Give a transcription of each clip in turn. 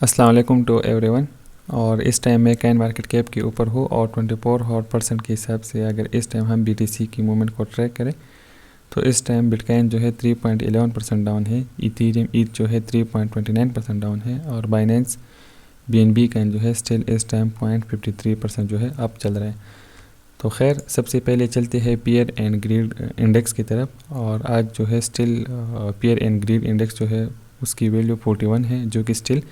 अस्सलाम वालेकुम to everyone. और इस टाइम मैं कैन मार्केट कैप के ऊपर हूँ और 24% के हिसाब से अगर इस टाइम हम BTC की मूवमेंट को ट्रैक करें तो इस टाइम बिटकॉइन जो है 3.11% डाउन है, इथेरियम जो है 3.29% डाउन है और बाइनेंस BNB कैन जो है स्टिल इस टाइम 0.53% जो है अप चल रहा है। तो खैर सबसे पहले चलते हैं पियर एंड ग्रीड इंडेक्स की तरफ। और आज जो है still fear and greed index जो है उसकी वैल्यू 41 है, जो कि स्टिल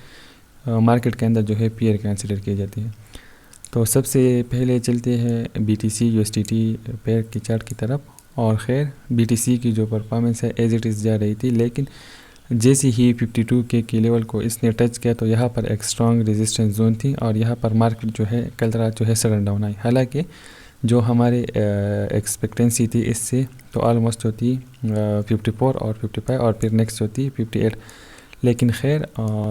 मार्केट के अंदर जो है पियर कंसिडर की जाती है। तो सबसे पहले चलते हैं BTC USDT पेयर की चार्ट की तरफ। और ख़ैर BTC की जो परफॉर्मेंस है एज इट इज़ जा रही थी, लेकिन जैसे ही 52K के लेवल को इसने टच किया तो यहाँ पर एक स्ट्रॉन्ग रेजिस्टेंस जोन थी और यहाँ पर मार्केट जो है कल रात जो है सडन डाउन आई। हालांकि जो हमारे एक्सपेक्टेंसी थी इससे तो ऑलमोस्ट होती 54 और 55 और फिर नेक्स्ट होती 58, लेकिन खैर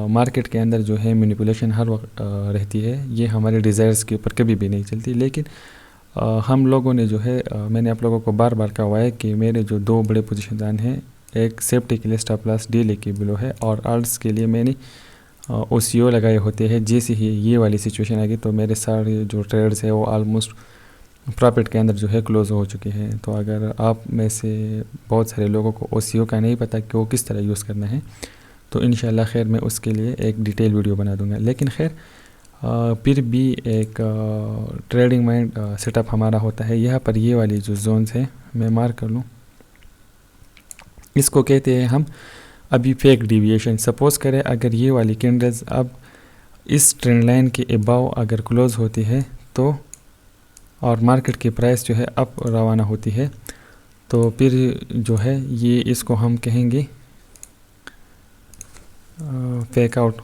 मार्केट के अंदर जो है मैनिपुलेशन हर वक्त रहती है, ये हमारे डिज़ायर्स के ऊपर कभी भी नहीं चलती। लेकिन हम लोगों ने जो है मैंने आप लोगों को बार बार कहा हुआ है कि मेरे जो दो बड़े पोजीशन हैं, एक सेफ्टी के लिए स्टॉप लॉस डेली के बिलो है और आल्ट्स के लिए मैंने OCO लगाए होते हैं। जैसे ही ये वाली सिचुएशन आ गई तो मेरे सारे जो ट्रेड्स है वो ऑलमोस्ट प्रॉफिट के अंदर जो है क्लोज हो चुके हैं। तो अगर आप में से बहुत सारे लोगों को OCO का नहीं पता कि वो किस तरह यूज़ करना है तो इंशाल्लाह खैर मैं उसके लिए एक डिटेल वीडियो बना दूंगा। लेकिन खैर फिर भी एक ट्रेडिंग माइंड सेटअप हमारा होता है। यहाँ पर ये वाली जो जोन्स है मैं मार्क कर लूँ, इसको कहते हैं हम अभी फेक डिविएशन। सपोज़ करें अगर ये वाली कैंडल्स अब इस ट्रेंड लाइन के अबाव अगर क्लोज होती है तो और मार्केट की प्राइस जो है अप रवाना होती है तो फिर जो है ये इसको हम कहेंगे फेक आउट।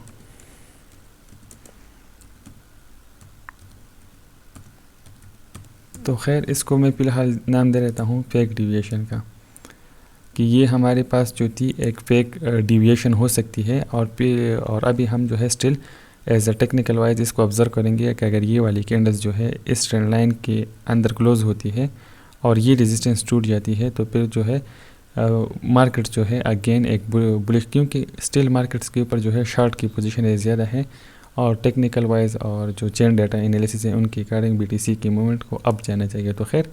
तो खैर इसको मैं फ़िलहाल नाम दे देता हूँ फेक डिविएशन का, कि ये हमारे पास जो थी एक फेक डिविएशन हो सकती है। और अभी हम जो है still as a technical wise इसको ऑब्ज़र्व करेंगे कि अगर ये वाली कैंडल्स जो है इस ट्रेंड लाइन के अंदर क्लोज होती है और ये रेजिस्टेंस टूट जाती है तो फिर जो है मार्केट जो है अगेन एक बुलिश, क्योंकि स्टिल मार्केट्स के ऊपर जो है शॉर्ट की पोजीशन ज़्यादा है और टेक्निकल वाइज और जो चेन डाटा एनालिसिस है उनके अकॉर्डिंग BTC की मूवमेंट को अप जाना चाहिए। तो खैर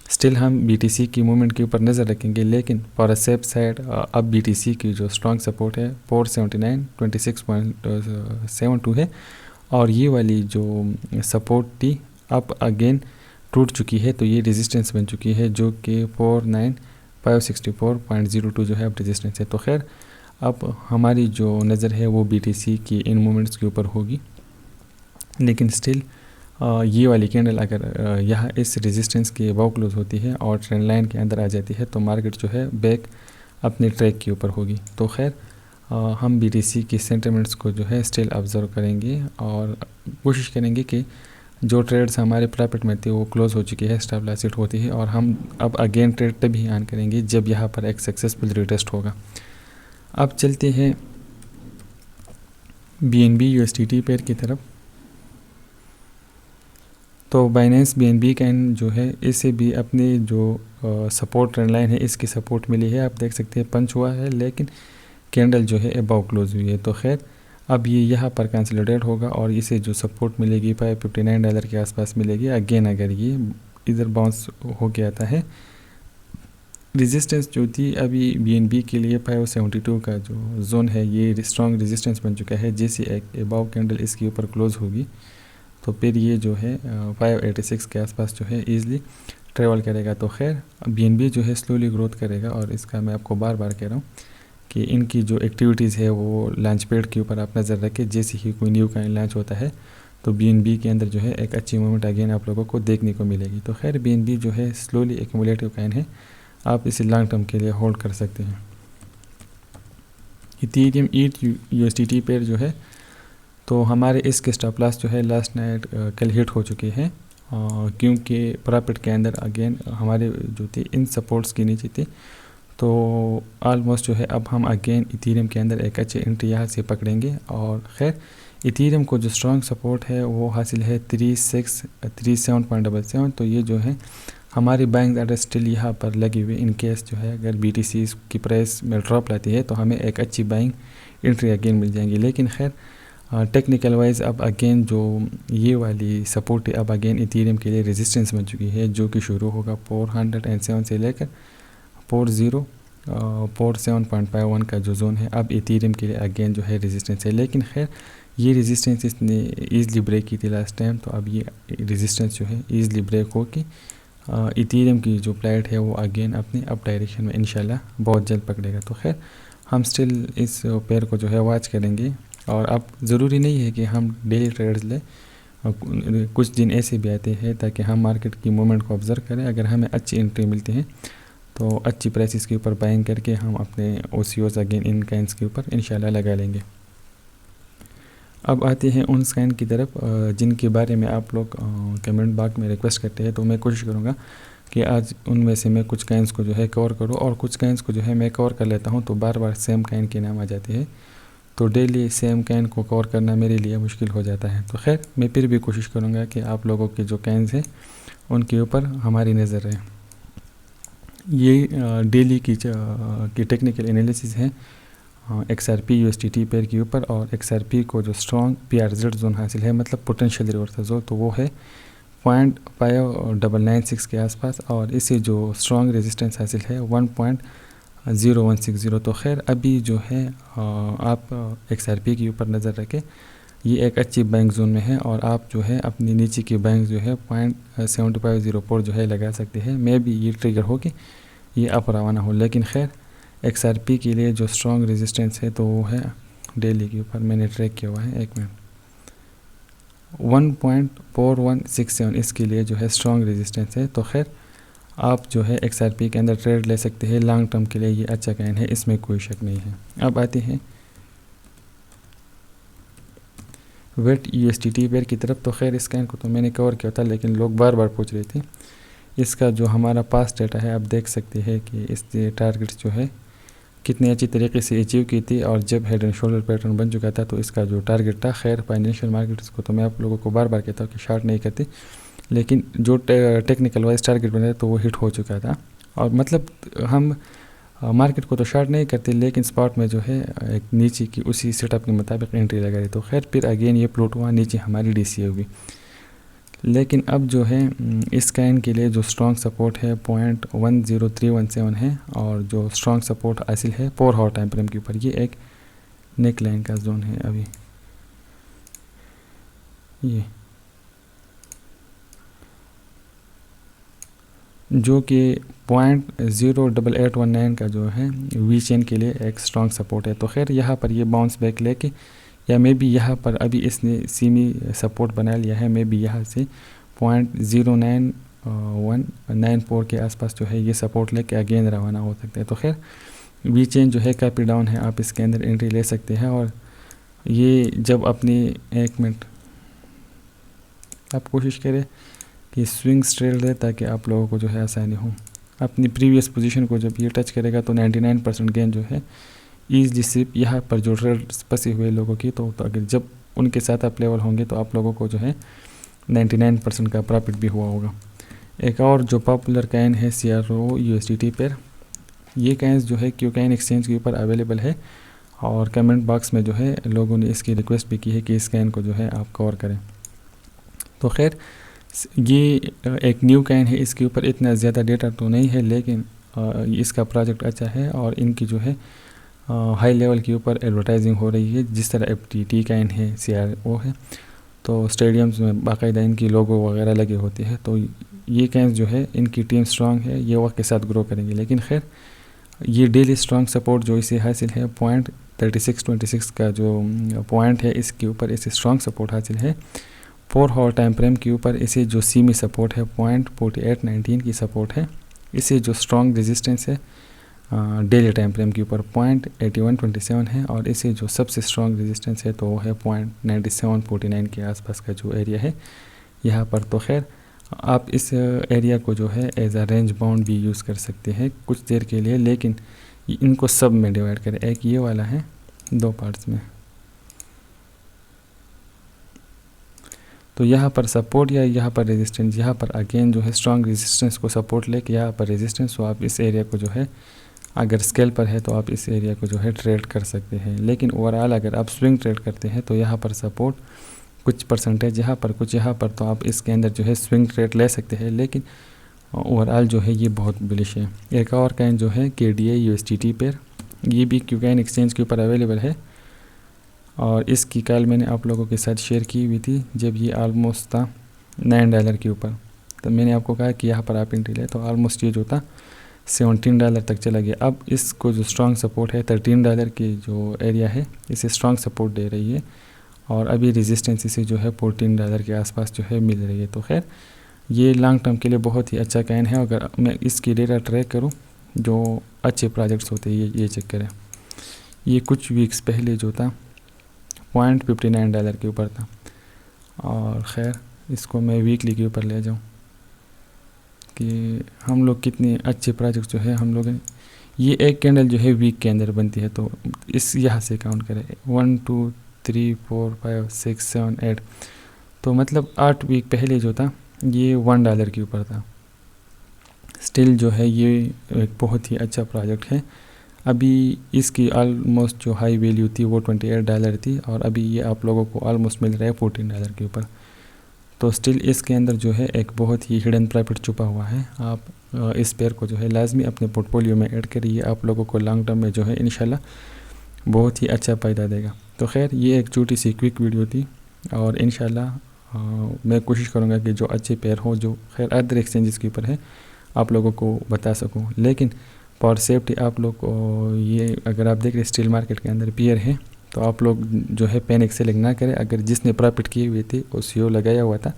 स्टिल हम BTC की मूवमेंट के ऊपर नज़र रखेंगे, लेकिन फॉर अ सेफ साइड अब BTC की जो स्ट्रॉन्ग सपोर्ट है 479 26.72 है और ये वाली जो सपोर्ट थी अब अगेन टूट चुकी है तो ये रेजिस्टेंस बन चुकी है, जो कि 49564.02 जो है अब रेजिस्टेंस है। तो खैर अब हमारी जो नज़र है वो BTC की इन मूवमेंट्स के ऊपर होगी, लेकिन स्टिल ये वाली कैंडल अगर यहाँ इस रेजिस्टेंस के अबाव क्लोज होती है और ट्रेंड लाइन के अंदर आ जाती है तो मार्केट जो है बैक अपने ट्रैक के ऊपर होगी। तो खैर हम BTC की सेंटिमेंट्स को जो है स्टिल ऑब्ज़र्व करेंगे और कोशिश करेंगे कि जो ट्रेड्स हमारे प्रॉफिट में थे वो क्लोज हो चुकी है, स्टॉप लॉस हिट होती है और हम अब अगेन ट्रेड तभी ऑन करेंगे जब यहाँ पर एक सक्सेसफुल रिटेस्ट होगा। अब चलते हैं BNB USDT पेयर की तरफ। तो बाइनेंस BNB कैन जो है इसे भी अपनी जो सपोर्ट ट्रेंड लाइन है इसकी सपोर्ट मिली है, आप देख सकते हैं पंच हुआ है लेकिन कैंडल जो है अबाव क्लोज हुई है। तो खैर अब ये यहाँ पर कंसोलिडेट होगा और इसे जो सपोर्ट मिलेगी $559 के आसपास मिलेगी। अगेन अगर ये इधर बाउंस हो के आता है, रेजिस्टेंस जो थी अभी BNB के लिए 572 का जो जोन है ये स्ट्रॉन्ग रेजिस्टेंस बन चुका है। जैसे एक अबाव कैंडल इसके ऊपर क्लोज होगी तो फिर ये जो है 586 के आसपास जो है ईज़िली ट्रेवल करेगा। तो खैर BNB जो है स्लोली ग्रोथ करेगा और इसका मैं आपको बार बार कह रहा हूँ कि इनकी जो एक्टिविटीज़ है वो लॉन्च पैड के ऊपर आप नज़र रखें। जैसे ही कोई न्यू काइन लॉन्च होता है तो BNB के अंदर जो है एक अच्छी मूवमेंट अगेन आप लोगों को देखने को मिलेगी। तो खैर BNB जो है स्लोली एक्यूमुलेटिव काइन है, आप इसे लॉन्ग टर्म के लिए होल्ड कर सकते हैं। इथेरियम USDT पेयर जो है तो हमारे इसके स्टॉप लॉस जो है लास्ट नाइट कल हिट हो चुके हैं क्योंकि प्रॉफिट के अंदर अगेन हमारे जो थी इन सपोर्ट्स के नीचे थी। तो ऑलमोस्ट जो है अब हम अगेन इथेरियम के अंदर एक अच्छे एंट्री यहाँ से पकड़ेंगे। और ख़ैर इथेरियम को जो स्ट्रॉन्ग सपोर्ट है वो हासिल है 37.77। तो ये जो है हमारी बाइंग ऑर्डर स्टिल यहाँ पर लगी हुई। इन केस जो है अगर BTC की प्राइस में ड्रॉप लाती है तो हमें एक अच्छी बाइंग एंट्री अगेन मिल जाएंगी। लेकिन खैर टेक्निकल वाइज अब अगेन जो ये वाली सपोर्ट है अब अगेन इथेरियम के लिए रेजिस्टेंस बन चुकी है, जो कि शुरू होगा 407 से लेकर 47.51 का जो जोन है अब इथेरियम के लिए अगेन जो है रेजिस्टेंस है। लेकिन खैर ये रेजिस्टेंस इसने ईज़िली ब्रेक की थी लास्ट टाइम, तो अब ये रेजिस्टेंस जो है ईज़िली ब्रेक हो के इथेरियम की जो प्लेट है वो अगेन अपने अप डायरेक्शन में इंशाल्लाह बहुत जल्द पकड़ेगा। तो खैर हम स्टिल इस पेयर को जो है वॉच करेंगे। और अब ज़रूरी नहीं है कि हम डेली ट्रेड्स लें, कुछ दिन ऐसे भी आते हैं ताकि हम मार्केट की मूवमेंट को ऑब्ज़र्व करें। अगर हमें अच्छी एंट्री मिलती है तो अच्छी प्राइसेस के ऊपर बाइंग करके हम अपने OCOs अगेन इन काइंस के ऊपर इंशाल्लाह लगा लेंगे। अब आते हैं उन काइन की तरफ जिनके बारे में आप लोग कमेंट बॉक्स में रिक्वेस्ट करते हैं। तो मैं कोशिश करूँगा कि आज उनमें से मैं कुछ काइंस को जो है कवर करूँ, और कुछ काइंस को जो है मैं कवर कर लेता हूँ तो बार बार सेम काइन के नाम आ जाते हैं, तो डेली सेम काइन को कवर करना मेरे लिए मुश्किल हो जाता है। तो खैर मैं फिर भी कोशिश करूँगा कि आप लोगों के जो काइंस हैं उनके ऊपर हमारी नज़र रहे। ये डेली की टेक्निकल एनालिसिस है XRP USDT पेयर के ऊपर, और XRP को जो स्ट्रॉन्ग PRZ जोन हासिल है, मतलब पोटेंशियल रिवर्सल जोन, तो वो है 0.5996 के आसपास, और इसे जो स्ट्रॉन्ग रेजिस्टेंस हासिल है 1.0160। तो खैर अभी जो है आप XRP के ऊपर नज़र रखें, ये एक अच्छी बैंक जोन में है, और आप जो है अपनी नीचे की बैंक जो है 0.7504 जो है लगा सकते हैं। मे भी ये ट्रिगर हो कि ये अप रवाना हो। लेकिन खैर XRP के लिए जो स्ट्रॉन्ग रेजिस्टेंस है तो वो है डेली के ऊपर, मैंने ट्रैक किया हुआ है, एक मिनट, 1.4167 इसके लिए जो है स्ट्रॉन्ग रेजिस्टेंस है। तो खैर आप जो है XRP के अंदर ट्रेड ले सकते हैं, लॉन्ग टर्म के लिए ये अच्छा काइन है, इसमें कोई शक नहीं है। अब आते हैं वेट USDT पेयर की तरफ। तो खैर इस काइन को तो मैंने कवर किया था, लेकिन लोग बार बार पूछ रहे थे। इसका जो हमारा पास्ट डाटा है आप देख सकते हैं कि इसके टारगेट्स जो है कितने अच्छी तरीके से अचीव की थी, और जब हेड एंड शोल्डर पैटर्न बन चुका था तो इसका जो टारगेट था, खैर फाइनेंशियल मार्केट्स को तो मैं आप लोगों को बार बार कहता हूँ कि शार्ट नहीं करती, लेकिन जो टेक्निकल वाइज टारगेट बना तो वो हिट हो चुका था। और मतलब हम मार्केट को तो शार्ट नहीं करते, लेकिन स्पॉट में जो है एक नीचे की उसी सेटअप के मुताबिक एंट्री लगा रही। तो खैर फिर अगेन ये प्लॉट हुआ, नीचे हमारी DCA होगी। लेकिन अब जो है इस काइन के लिए जो स्ट्रॉन्ग सपोर्ट है 0.10317 है, और जो स्ट्रॉन्ग सपोर्ट हासिल है 4 आवर टाइम फ्रेम के ऊपर, ये एक नेक लाइन का जोन है अभी, ये जो कि 0.0819 का जो है वी चेन के लिए एक स्ट्रॉन्ग सपोर्ट है। तो खैर यहाँ पर ये बाउंस बैक लेके, या मे बी यहाँ पर अभी इसने सीमी सपोर्ट बना लिया है, मे बी यहाँ से 0.09194 के आसपास जो है ये सपोर्ट लेके अगेन रवाना हो सकता है। तो खैर वी चेन जो है काफ़ी डाउन है, आप इसके अंदर एंट्री ले सकते हैं। और ये जब अपनी, एक मिनट, आप कोशिश करें कि स्विंग स्ट्रेट ले ताकि आप लोगों को जो है आसानी हो। अपनी प्रीवियस पोजीशन को जब ये टच करेगा तो 99% गेन जो है ईज़ली सिर्फ यहाँ पर जो ट्रेड फंसे हुए लोगों की, तो अगर जब उनके साथ आप लेवल होंगे तो आप लोगों को जो है 99% का प्रॉफिट भी हुआ होगा। एक और जो पॉपुलर काइन है CRO USDT पेयर, ये काइंस जो है क्यूकाइन एक्सचेंज के ऊपर अवेलेबल है, और कमेंट बॉक्स में जो है लोगों ने इसकी रिक्वेस्ट भी की है कि इस काइन को जो है आप कवर करें। तो खैर ये एक न्यू काइन है, इसके ऊपर इतना ज़्यादा डेटा तो नहीं है, लेकिन इसका प्रोजेक्ट अच्छा है, और इनकी जो है हाई लेवल के ऊपर एडवर्टाइजिंग हो रही है। जिस तरह FTT काइन है, CRO है, तो स्टेडियम्स में बाकायदा इनकी लोगो वगैरह लगे होते हैं। तो ये काइंस जो है इनकी टीम स्ट्रांग है, ये वक्त के साथ ग्रो करेंगे। लेकिन खैर ये डेली स्ट्रांग सपोर्ट जो इसे हासिल है 0.3626 का जो पॉइंट है, इसके ऊपर इसे स्ट्रांग सपोर्ट हासिल है। 4 आवर टाइम फ्रेम के ऊपर इसे जो सीमी सपोर्ट है 0.4819 की सपोर्ट है। इसे जो स्ट्रॉन्ग रेजिस्टेंस है डेली टाइम फ्रेम के ऊपर 0.8127 है, और इसे जो सबसे स्ट्रॉन्ग रेजिस्टेंस है तो वो है 0.9749 के आसपास का जो एरिया है यहाँ पर। तो खैर आप इस एरिया को जो है एज अ रेंज बाउंड भी यूज़ कर सकते हैं कुछ देर के लिए, लेकिन इनको सब में डिवाइड करें। एक ये वाला है 2 पार्ट्स में, तो यहाँ पर सपोर्ट या यहाँ पर रेजिस्टेंस, यहाँ पर अगेन जो है स्ट्रॉन्ग रेजिस्टेंस को सपोर्ट लेके यहाँ पर रेजिस्टेंस, तो आप इस एरिया को जो है अगर स्केल पर है तो आप इस एरिया को जो है ट्रेड कर सकते हैं। लेकिन ओवरऑल अगर आप स्विंग ट्रेड करते हैं तो यहाँ पर सपोर्ट कुछ परसेंटेज यहाँ पर कुछ यहाँ पर, तो आप इसके अंदर जो है स्विंग ट्रेड ले सकते हैं। लेकिन ओवरऑल जो है ये बहुत बुलिश है। एक और कॉइन जो है KDA USDT पेयर, ये भी क्यूकॉइन एक्सचेंज के ऊपर अवेलेबल है और इसकी कल मैंने आप लोगों के साथ शेयर की हुई थी जब ये ऑलमोस्ट था $9 के ऊपर। तो मैंने आपको कहा कि यहाँ पर आप एंट्री ले, तो ऑलमोस्ट ये जो था $17 तक चला गया। अब इसको जो स्ट्रॉन्ग सपोर्ट है $13 की जो एरिया है, इसे स्ट्रॉन्ग सपोर्ट दे रही है और अभी रेजिस्टेंस इसे जो है $14 के आसपास जो है मिल रही है। तो खैर ये लॉन्ग टर्म के लिए बहुत ही अच्छा कॉइन है। अगर मैं इसकी डेटा ट्रैक करूँ, जो अच्छे प्रोजेक्ट्स होते हैं ये चेक करें, ये कुछ वीक्स पहले जो था $0.59 के ऊपर था। और ख़ैर इसको मैं वीकली के ऊपर ले जाऊं कि हम लोग कितने अच्छे प्रोजेक्ट जो है हम लोग, ये एक कैंडल जो है वीक के अंदर बनती है। तो इस यहाँ से काउंट करें 1 2 3 4 5 6 7 8, तो मतलब 8 वीक पहले जो था ये $1 के ऊपर था। स्टिल जो है ये एक बहुत ही अच्छा प्रोजेक्ट है। अभी इसकी ऑलमोस्ट जो हाई वैल्यू थी वो $28 थी और अभी ये आप लोगों को ऑलमोस्ट मिल रहा है $14 के ऊपर। तो स्टिल इसके अंदर जो है एक बहुत ही हिडन प्रॉफिट छुपा हुआ है। आप इस पेयर को जो है लाजमी अपने पोर्टफोलियो में ऐड करिए, आप लोगों को लॉन्ग टर्म में जो है इंशाल्लाह बहुत ही अच्छा फ़ायदा देगा। तो खैर ये एक छोटी सी क्विक वीडियो थी और इंशाल्लाह मैं कोशिश करूँगा कि जो अच्छे पेयर हो जो खैर अदर एक्सचेंजेस के ऊपर है आप लोगों को बता सकूँ। लेकिन फॉर सेफ्टी आप लोग को ये अगर आप देख रहे स्टील मार्केट के अंदर पेयर है तो आप लोग जो है पैनिक सेलिंग ना करें। अगर जिसने प्रॉफिट किए हुए थे उस यो लगाया हुआ था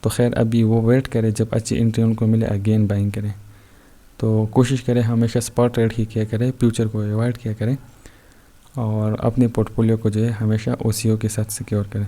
तो खैर अभी वो वेट करें, जब अच्छी एंट्री उनको मिले अगेन बाइंग करें। तो कोशिश करें हमेशा स्पॉट ट्रेड ही किया करें, फ्यूचर को अवॉइड किया करें और अपने पोर्टफोलियो को जो है हमेशा OCO के साथ सिक्योर करें।